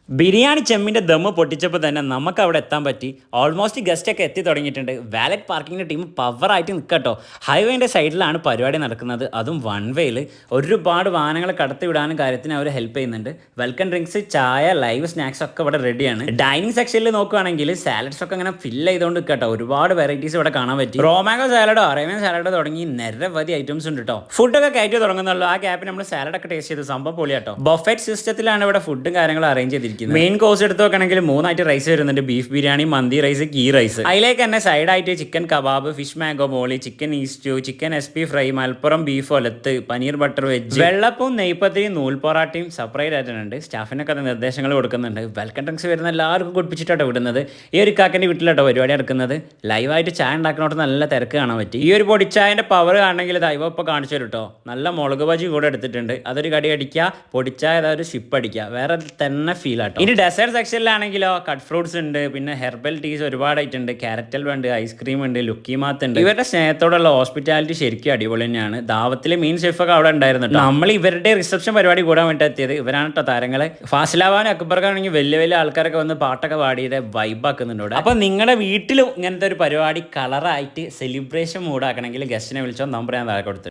ബിരിയാണി ചെമ്മിൻ്റെ ദമ്മ് പൊട്ടിച്ചപ്പോൾ തന്നെ നമുക്ക് അവിടെ എത്താൻ പറ്റി. ഓൾമോസ്റ്റ് ഗസ്റ്റ് ഒക്കെ എത്തി തുടങ്ങിയിട്ടുണ്ട്. Wallet പാർക്കിങ്ങിൻ്റെ team പവറായിട്ട് നിൽക്കട്ടോ. ഹൈവേൻ്റെ സൈഡിലാണ് പരിപാടി നടക്കുന്നത്, അതും വൺ വേയിൽ. ഒരുപാട് വാഹനങ്ങൾ കടത്തിവിടാനും കാര്യത്തിന് അവർ ഹെൽപ്പ് ചെയ്യുന്നുണ്ട്. വെൽക്കം ഡ്രിങ്ക്സ്, ചായ, ലൈവ് സ്നാക്സ് ഒക്കെ ഇവിടെ റെഡിയാണ്. ഡൈനിങ് സെക്ഷനിൽ നോക്കുകയാണെങ്കിൽ സാലഡ്സ് ഒക്കെ അങ്ങനെ ഫില്ല് ചെയ്തുകൊണ്ട് നിൽക്കട്ടോ. ഒരുപാട് വെറൈറ്റീസ് ഇവിടെ കാണാൻ പറ്റി. റോമാഗോ സാലഡോ അറേബ്യൻ സാലഡോ തുടങ്ങി നിരവധി ഐറ്റംസ് ഉണ്ട് കേട്ടോ. ഫുഡൊക്കെ കയറ്റി തുടങ്ങുന്നുള്ളൂ. ആ ക്യാപ്പിൽ നമ്മൾ സാലഡ് ഒക്കെ ടേസ്റ്റ് ചെയ്ത് സംഭവം പൊളിയാട്ടോ. ബഫറ്റ് സിസ്റ്റത്തിലാണ് ഇവിടെ ഫുഡും കാര്യങ്ങളും അറേഞ്ച് ചെയ്തിരിക്കുന്നത്. മെയിൻ കോഴ്സ് എടുത്ത് നോക്കണമെങ്കിൽ 3 ആയിട്ട് റൈസ് വരുന്നുണ്ട്. Beef biryani, mandi rice, ghee rice. അതിലേക്ക് തന്നെ സൈഡായിട്ട് chicken kebab, fish mango molee, chicken ishtu, chicken SP fry, Malappuram beef olathu, paneer butter veg, വെള്ളപ്പവും നെയ്പ്പത്തിരിയും നൂൽപ്പൊറാട്ടയും സെപ്പറേറ്റ് ആയിട്ടുണ്ട്. സ്റ്റാഫിനൊക്കെ അത് നിർദ്ദേശങ്ങൾ കൊടുക്കുന്നുണ്ട്. വെൽക്കം ഡ്രിങ്ക്സ് വരുന്ന എല്ലാവർക്കും കുടിപ്പിച്ചിട്ടാണ് വിടുന്നത്. ഈ ഒരു കാക്കൻ്റെ വീട്ടിലാട്ടോ പരിപാടി നടക്കുന്നത്. ലൈവായിട്ട് ചായ ഉണ്ടാക്കുന്നോട്ട് നല്ല തിരക്ക് കാണാൻ പറ്റി. ഈ ഒരു പൊടിച്ചായൻ്റെ പവർ കാണണമെങ്കിൽ ദൈവ ഇപ്പോൾ കാണിച്ചു തരും കേട്ടോ. നല്ല മുളക് ബജി കൂടെ എടുത്തിട്ടുണ്ട്. അതൊരു കടി അടിക്കുക, പൊടിച്ചായ അതൊരു ഷിപ്പ് അടിക്കുക, വേറെ തന്നെ ഫീൽ ആട്ടോ. ഇനി ഡെസേർട്ട് സെക്ഷനിലാണെങ്കിലോ കട്ട് ഫ്രൂട്ട്സ് ഉണ്ട്, പിന്നെ ഹെർബൽ ടീസ് ഒരുപാടായിട്ടുണ്ട്, ക്യാരറ്റൽ ഉണ്ട്, ഐസ്ക്രീം ഉണ്ട്, ലുക്കിമാത്ത് ഉണ്ട്. ഇവരുടെ സ്നേഹത്തോടുള്ള ഹോസ്പിറ്റാലിറ്റി ശരിക്കും അടിപൊളി തന്നെയാണ്. ദാവത്തിലെ മെയിൻ ഷെഫൊക്കെ അവിടെ ഉണ്ടായിരുന്നു. നമ്മൾ ഇവരുടെ റിസപ്ഷൻ പരിപാടി കൂടാൻ വേണ്ടി എത്തിയത് ഇവരാണ് കേട്ടോ താരങ്ങള്. ഫാസിലാവാനും അക്ബർക്കാണെങ്കിൽ വലിയ വലിയ ആൾക്കാരൊക്കെ വന്ന് പാട്ടൊക്കെ പാടിയിട്ട് വൈബാക്കുന്നുണ്ട്. അപ്പൊ നിങ്ങളുടെ വീട്ടിലും ഇങ്ങനത്തെ ഒരു പരിപാടി കളറായിട്ട് സെലിബ്രേഷൻ മൂടാക്കണമെങ്കിൽ ഗസ്റ്റിനെ വിളിച്ചോ, നമ്പർ ഞാൻ താഴെ കൊടുത്തു.